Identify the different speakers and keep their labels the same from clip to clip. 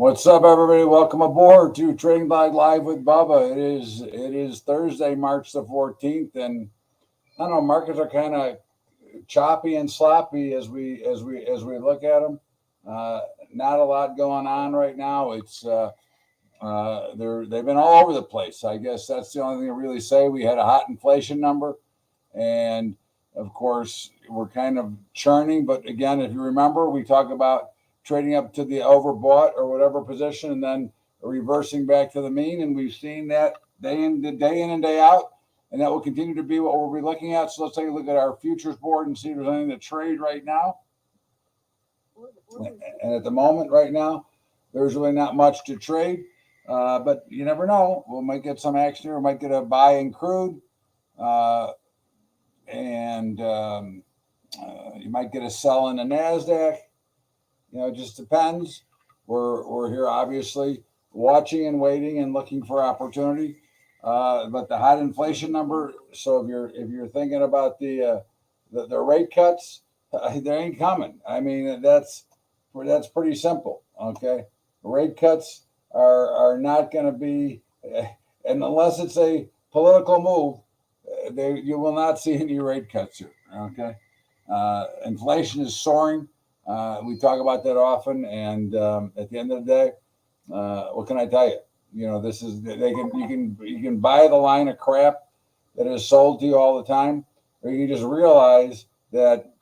Speaker 1: What's up, everybody? Welcome aboard to Trading Live with Bubba. It is Thursday, March the 14th, and I don't know, markets are kind of choppy and sloppy as we look at them. Not a lot going on right now. They've been all over the place. I guess that's the only thing to really say. We had a hot inflation number, and of course we're kind of churning. But again, if you remember, we talk about trading up to the overbought or whatever position, and then reversing back to the mean, and we've seen that day in and day out, and that will continue to be what we'll be looking at. So let's take a look at our futures board and see if there's anything to trade right now. And at the moment, right now, there's really not much to trade, but you never know. We might get some action here. We might get a buy in crude, and you might get a sell in the NASDAQ. It just depends. We're here obviously watching and waiting and looking for opportunity. But the hot inflation number. So if you're thinking about the rate cuts, they ain't coming. I mean, that's pretty simple. Okay, rate cuts are not going to be, and unless it's a political move, you will not see any rate cuts here. Okay, inflation is soaring. We talk about that often, and at the end of the day, what can I tell you? This is you can buy the line of crap that is sold to you all the time, or you can just realize that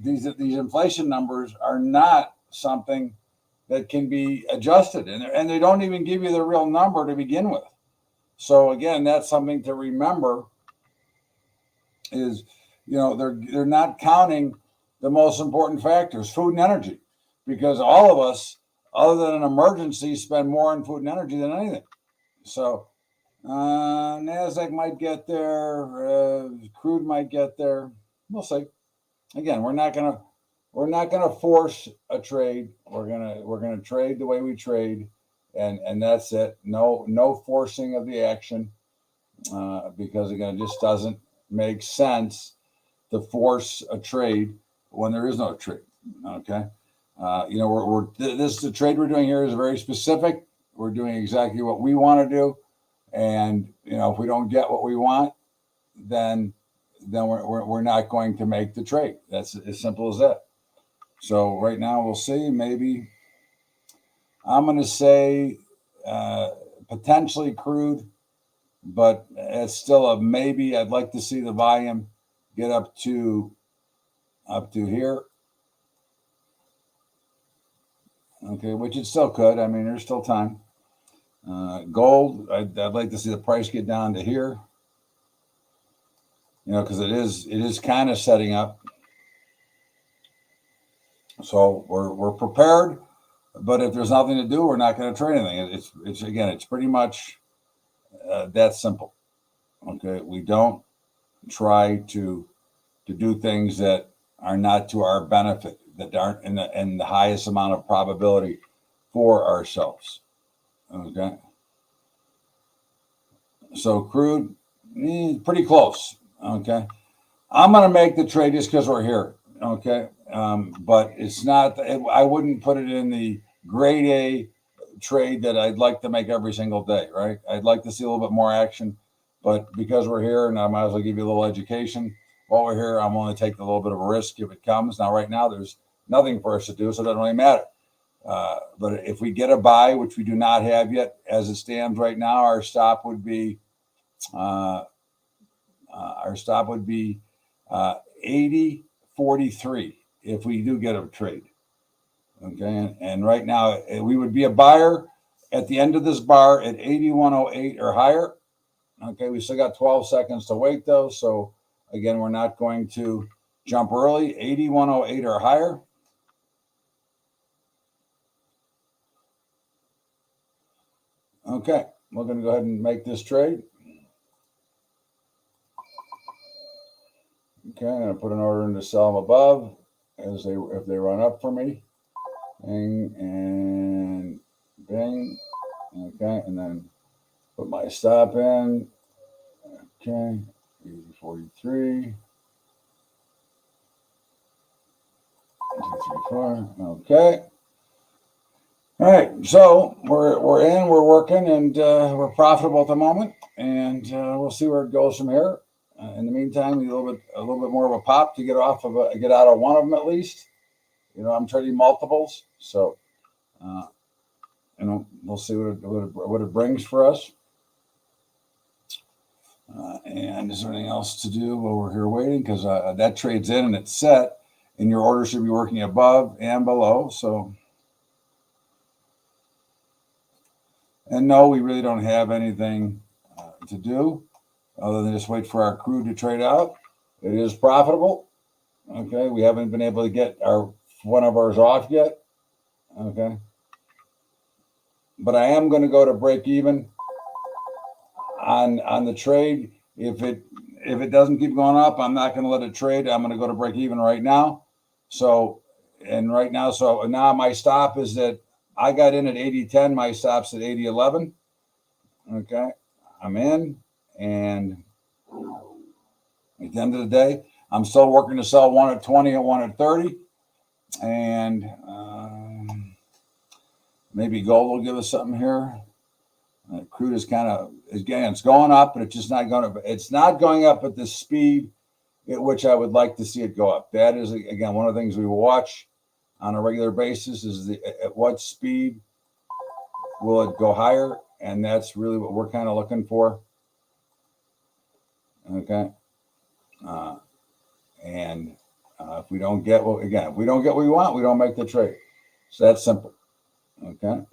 Speaker 1: these inflation numbers are not something that can be adjusted, and they don't even give you the real number to begin with. So again, that's something to remember. Is they're not counting the most important factors, food and energy, because all of us, other than an emergency, spend more on food and energy than anything. So NASDAQ might get there, crude might get there. We'll see. Again, we're not gonna force a trade. We're gonna trade the way we trade, and that's it. No forcing of the action, because again, it just doesn't make sense to force a trade when there is no trade. Okay, the trade we're doing here is very specific. We're doing exactly what we want to do, and if we don't get what we want, then we're not going to make the trade. That's as simple as that. So right now we'll see. Maybe I'm going to say potentially crude, but it's still a maybe. I'd like to see the volume get up to here. Okay, which it still could. I mean, there's still time. Gold, I'd like to see the price get down to here. Because it is kind of setting up. So we're prepared, but if there's nothing to do, we're not going to trade anything. It's pretty much that simple. Okay, we don't try to do things that are not to our benefit, that aren't in the highest amount of probability for ourselves. Okay. So crude, pretty close. Okay. I'm going to make the trade just because we're here. Okay. But it's not, I wouldn't put it in the grade A trade that I'd like to make every single day, right? I'd like to see a little bit more action, but because we're here, and I might as well give you a little education. While we're here, I'm willing to take a little bit of a risk if it comes. Now, right now, there's nothing for us to do, so it doesn't really matter. But if we get a buy, which we do not have yet, as it stands right now, our stop would be 80.43 if we do get a trade. Okay, and right now we would be a buyer at the end of this bar at 81.08 or higher. Okay, we still got 12 seconds to wait though, so again, we're not going to jump early. 81.08 or higher. Okay, we're going to go ahead and make this trade. Okay, I'm going to put an order in to sell them above if they run up for me. Bing and bing. Okay, and then put my stop in. Okay, 43. 2, 3, 4. Okay. All right, so we're we're working, and we're profitable at the moment, and we'll see where it goes from here. In the meantime, we a little bit more of a pop to get get out of one of them at least. I'm trading multiples, so we'll see what it brings for us. And is there anything else to do while we're here waiting? Because that trade's in and it's set, and your order should be working above and below. So. And no, we really don't have anything to do other than just wait for our crew to trade out. It is profitable. Okay, we haven't been able to get one of ours off yet. Okay, but I am going to go to break even on the trade. If it doesn't keep going up, I'm not going to let it trade. I'm going to go to break even right now. So now my stop is that I got in at 80.10. My stop's at 80.11. Okay, I'm in, and at the end of the day, I'm still working to sell one at 20 and one at 30, and maybe gold will give us something here. Crude is it's going up, but it's just not going up. It's not going up at the speed at which I would like to see it go up. That is, again, one of the things we will watch on a regular basis is at what speed will it go higher, and that's really what we're kind of looking for. Okay. And if we don't get what we want, we don't make the trade. So that's simple. Okay.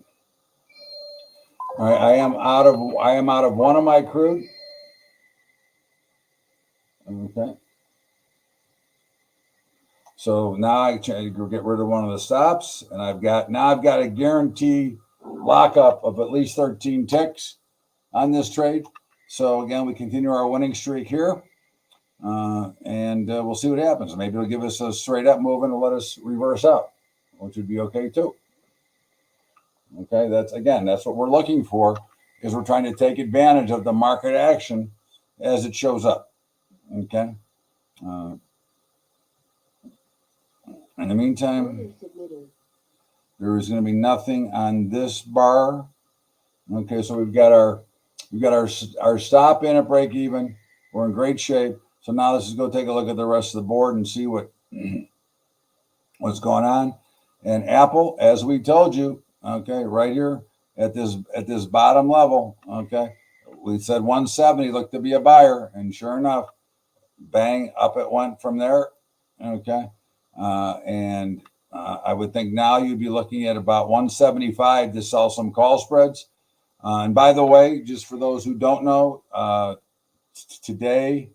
Speaker 1: All right. I am out of one of my crude. Okay. So now I get rid of one of the stops, and I've got a guaranteed lockup of at least 13 ticks on this trade. So again, we continue our winning streak here. And we'll see what happens. Maybe it'll give us a straight up move and let us reverse out, which would be okay too. Okay, that's what we're looking for, is we're trying to take advantage of the market action as it shows up. Okay. In the meantime, there is going to be nothing on this bar. Okay, so we've got our stop in at break even. We're in great shape. So now let's just go take a look at the rest of the board and see what's going on. And Apple, as we told you, okay, right here at this bottom level, okay, we said 170 looked to be a buyer, and sure enough, bang, up it went from there. Okay, and I would think now you'd be looking at about 175 to sell some call spreads. And by the way, just for those who don't know, today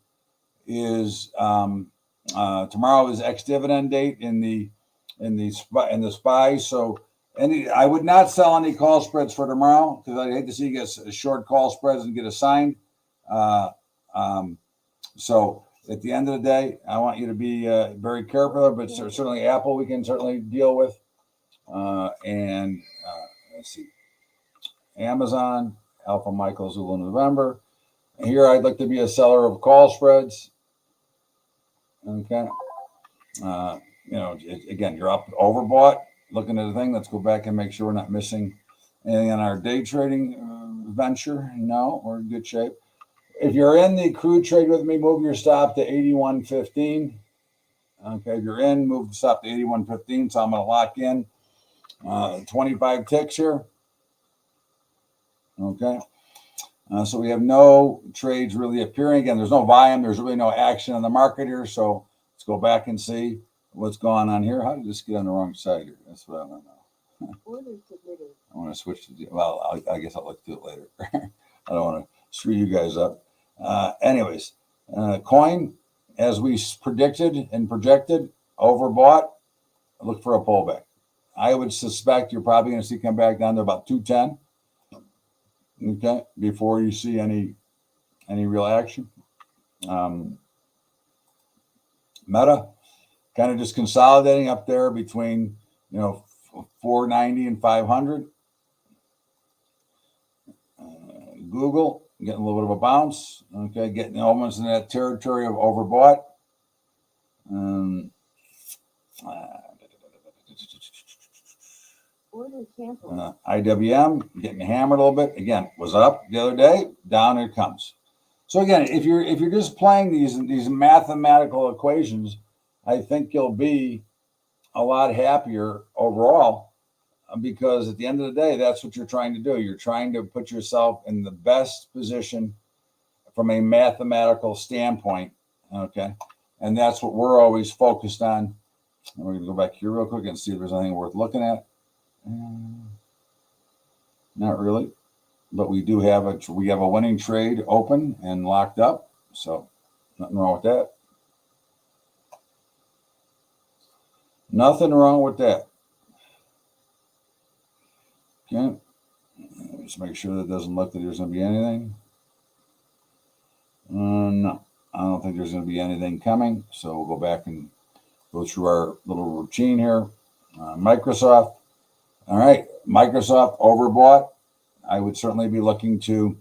Speaker 1: is tomorrow is ex-dividend date in the SPY. So I would not sell any call spreads for tomorrow, because I'd hate to see you get short call spreads and get assigned. So at the end of the day, I want you to be very careful. But certainly Apple we can certainly deal with, and let's see, Amazon, Alpha Michael Zulu November. Here I'd like to be a seller of call spreads. Okay. Again, you're up overbought. Looking at the thing, let's go back and make sure we're not missing anything in our day trading venture. No, we're in good shape. If you're in the crude trade with me, move your stop to 81.15. Okay, if you're in, move the stop to 81.15. So I'm going to lock in 25 ticks here. Okay. So we have no trades really appearing. Again, there's no volume. There's really no action in the market here. So let's go back and see what's going on here. How did this get on the wrong side here? That's what I don't know. I want to switch to, I guess I'll look to it later. I don't want to screw you guys up. Anyways, coin, as we predicted and projected, overbought. Look for a pullback. I would suspect you're probably going to see come back down to about 210. Okay, before you see any real action. Meta kind of just consolidating up there between 490 and 500. Google getting a little bit of a bounce. Okay, getting almost in that territory of overbought. IWM getting hammered a little bit. Again, was up the other day, down it comes. So again, if you're just playing these mathematical equations, I think you'll be a lot happier overall, because at the end of the day, that's what you're trying to do. You're trying to put yourself in the best position from a mathematical standpoint, okay? And that's what we're always focused on. And we're going to go back here real quick and see if there's anything worth looking at. Not really, but we do have a winning trade open and locked up, so nothing wrong with that. Nothing wrong with that. Okay, just make sure that it doesn't look that there's going to be anything. No, I don't think there's going to be anything coming. So we'll go back and go through our little routine here. Microsoft. All right, Microsoft overbought. I would certainly be looking to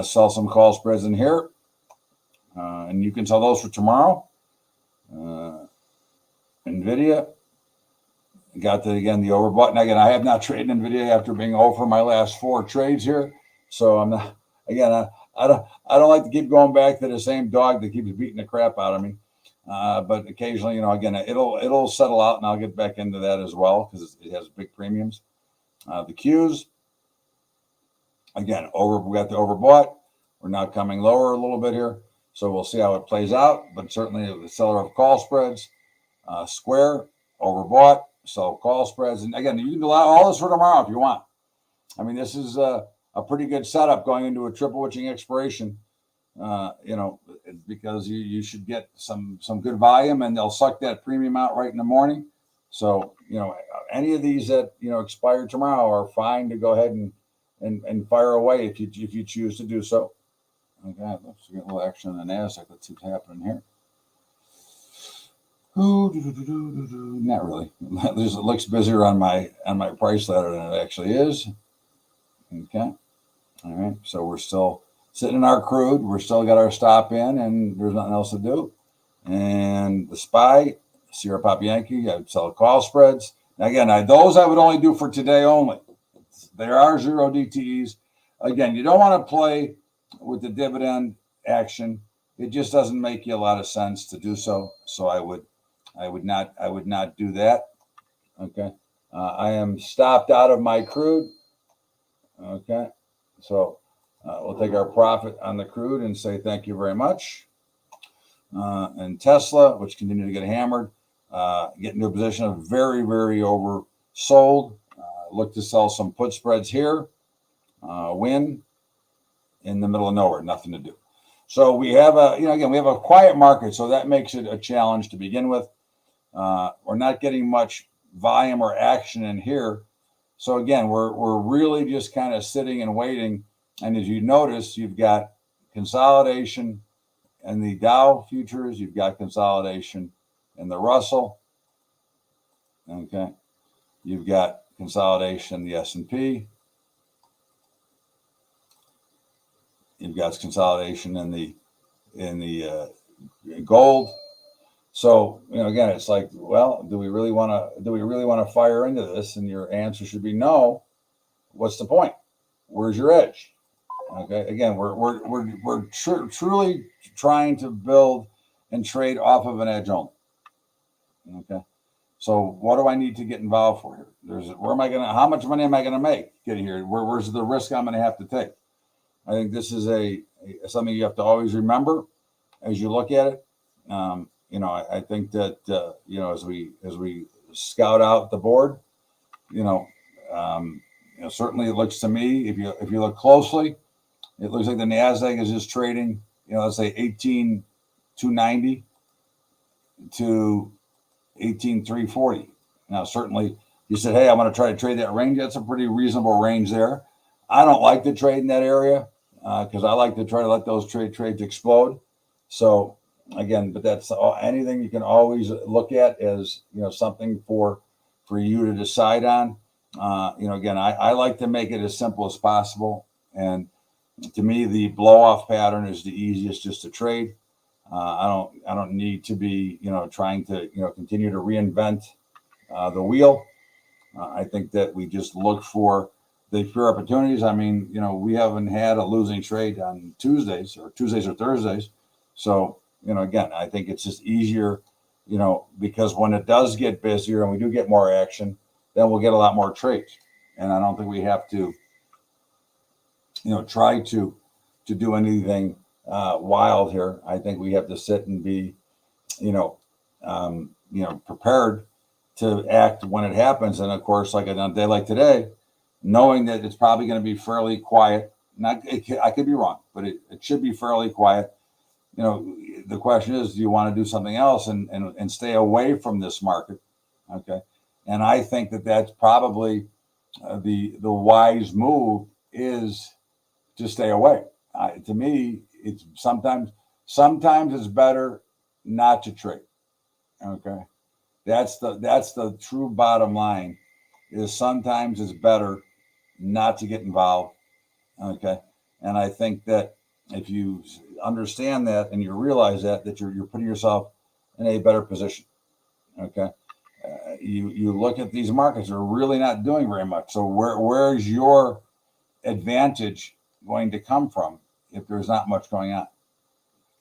Speaker 1: sell some call spreads in here. And you can sell those for tomorrow. NVIDIA. Got that again, the overbought. And again, I have not traded NVIDIA after being over my last 4 trades here. So I'm not, again, I don't like to keep going back to the same dog that keeps beating the crap out of me. But occasionally, you know, again, it'll settle out, and I'll get back into that as well because it has big premiums. The Qs, again, we got the overbought. We're now coming lower a little bit here, so we'll see how it plays out. But certainly, the seller of call spreads, Square, overbought, sell call spreads, and again, you can do all this for tomorrow if you want. I mean, this is a pretty good setup going into a triple witching expiration. You know, because you should get some good volume, and they'll suck that premium out right in the morning. So, you know, any of these that, you know, expire tomorrow are fine to go ahead and fire away if you choose to do so. Okay, let's get a little action on the NASDAQ. Let's see what's happening here. Not really. It looks busier on my price ladder than it actually is. Okay. All right. So we're still sitting in our crude. We're still got our stop in, and there's nothing else to do. And the SPY, Sierra Pop Yankee, I'd sell call spreads. Now again, those I would only do for today only. There are 0 DTEs. Again, you don't want to play with the dividend action. It just doesn't make you a lot of sense to do so. So I would not do that. Okay. I am stopped out of my crude. Okay. So we'll take our profit on the crude and say thank you very much. And Tesla, which continue to get hammered, get into a position of very, very oversold. Look to sell some put spreads here. Win in the middle of nowhere, nothing to do. So we have we have a quiet market, so that makes it a challenge to begin with. We're not getting much volume or action in here. So again, we're really just kind of sitting and waiting. And as you notice, you've got consolidation in the Dow futures. You've got consolidation in the Russell. Okay. You've got consolidation in the S&P. You've got consolidation in the gold. So, you know, again, it's like, well, do we really want to fire into this? And your answer should be no. What's the point? Where's your edge? Okay. Again, we're truly trying to build and trade off of an edge only. Okay. So what do I need to get involved for here? How much money am I going to make get here? Where's the risk I'm going to have to take? I think this is something you have to always remember as you look at it. You know, I think that, you know, as we scout out the board, certainly it looks to me, if you look closely, it looks like the NASDAQ is just trading, you know, let's say 18,290 to 18,340. Now, certainly you said, hey, I'm going to try to trade that range. That's a pretty reasonable range there. I don't like to trade in that area because I like to try to let those trades explode. So again, but that's anything you can always look at as, you know, something for you to decide on. You know, again, I like to make it as simple as possible. And to me, the blow off pattern is the easiest just to trade. I don't need to be, you know, trying to, you know, continue to reinvent the wheel. I think that we just look for the pure opportunities. I mean, we haven't had a losing trade on Tuesdays or Thursdays. So, again, I think it's just easier, because when it does get busier and we do get more action, then we'll get a lot more trades. And I don't think we have to, try to do anything wild here. I think we have to sit and be, prepared to act when it happens. And of course, like on a day like today, knowing that it's probably going to be fairly quiet. I could be wrong, but it should be fairly quiet. The question is, do you want to do something else and stay away from this market? Okay. And I think that that's probably the wise move is to stay away. To me, it's sometimes it's better not to trade. Okay. That's the true bottom line, is sometimes it's better not to get involved. Okay. And I think that if you understand that and you realize that you're putting yourself in a better position. Okay. You look at these markets, they're really not doing very much. So where's your advantage going to come from if there's not much going on?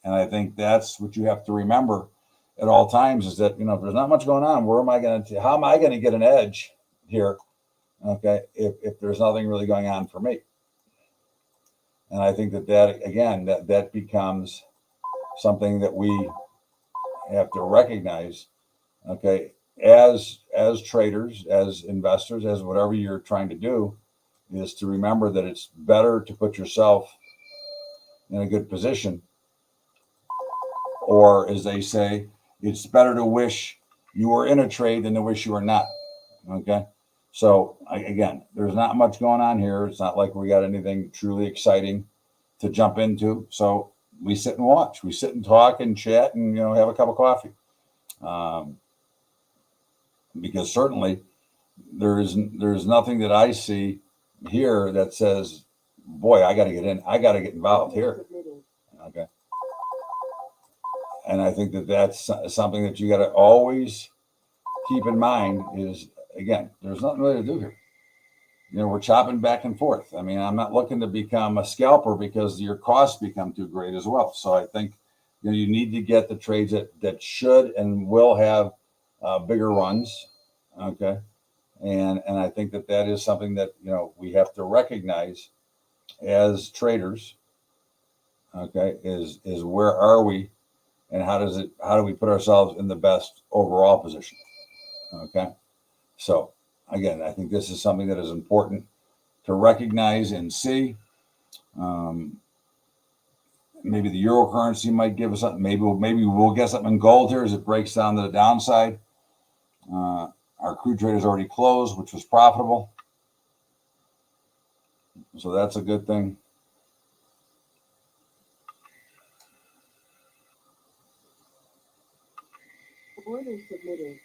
Speaker 1: And I think that's what you have to remember at all times, is that, if there's not much going on, how am I going to get an edge here? Okay. If there's nothing really going on for me. And I think that becomes something that we have to recognize, okay, as traders, as investors, as whatever you're trying to do, is to remember that it's better to put yourself in a good position, or as they say, it's better to wish you were in a trade than to wish you were not. Okay. So again, there's not much going on here. It's not like we got anything truly exciting to jump into. So we sit and watch, we sit and talk and chat and, have a cup of coffee. Because certainly there's nothing that I see here that says, boy, I got to get in. I got to get involved here. Okay. And I think that that's something that you got to always keep in mind is, again, there's nothing really to do here. We're chopping back and forth. I mean, I'm not looking to become a scalper because your costs become too great as well. So I think, you need to get the trades that should and will have bigger runs. Okay. And I think that is something that, we have to recognize as traders. Okay. Is where are we? And how do we put ourselves in the best overall position? Okay. So again, I think this is something that is important to recognize and see. Maybe the euro currency might give us something. Maybe we'll get something in gold here as it breaks down to the downside. Our crude trade is already closed, which was profitable. So that's a good thing.
Speaker 2: Order submitted.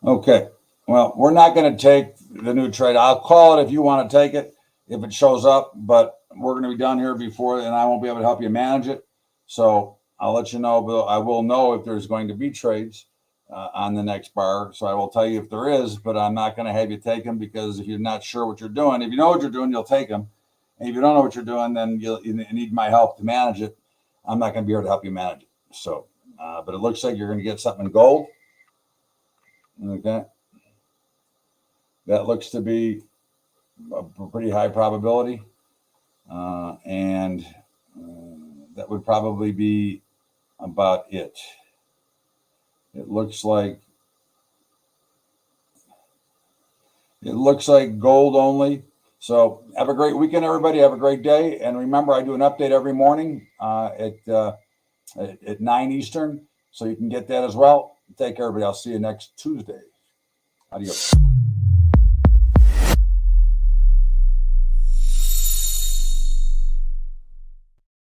Speaker 1: Okay. Well, we're not going to take the new trade. I'll call it if you want to take it, if it shows up, but we're going to be done here before, and I won't be able to help you manage it. So I'll let you know, but I will know if there's going to be trades on the next bar. So I will tell you if there is, but I'm not going to have you take them, because if you're not sure what you're doing, if you know what you're doing, you'll take them. And if you don't know what you're doing, then you need my help to manage it. I'm not going to be able to help you manage it. So, but it looks like you're going to get something in gold. Okay. That looks to be a pretty high probability. And that would probably be about it. It looks like gold only. So have a great weekend, everybody. Have a great day. And remember, I do an update every morning at 9 Eastern. So you can get that as well. Take care, everybody. I'll see you next Tuesday. Adios.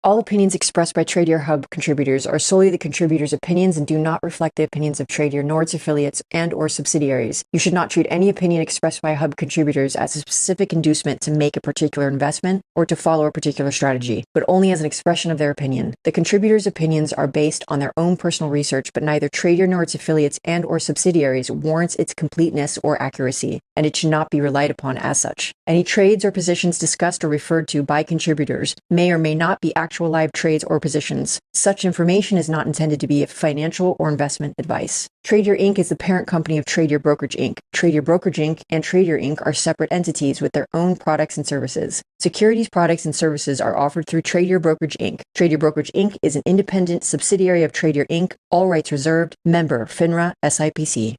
Speaker 3: All opinions expressed by Tradier Hub contributors are solely the contributors' opinions and do not reflect the opinions of Tradier nor its affiliates and/or subsidiaries. You should not treat any opinion expressed by Hub contributors as a specific inducement to make a particular investment or to follow a particular strategy, but only as an expression of their opinion. The contributors' opinions are based on their own personal research, but neither Tradier nor its affiliates and/or subsidiaries warrants its completeness or accuracy, and it should not be relied upon as such. Any trades or positions discussed or referred to by contributors may or may not be actual live trades or positions. Such information is not intended to be financial or investment advice. Tradier Inc. is the parent company of Tradier Brokerage Inc. Tradier Brokerage Inc. and Tradier Inc. are separate entities with their own products and services. Securities products and services are offered through Tradier Brokerage Inc. Tradier Brokerage Inc. is an independent subsidiary of Tradier Inc., all rights reserved, member FINRA SIPC.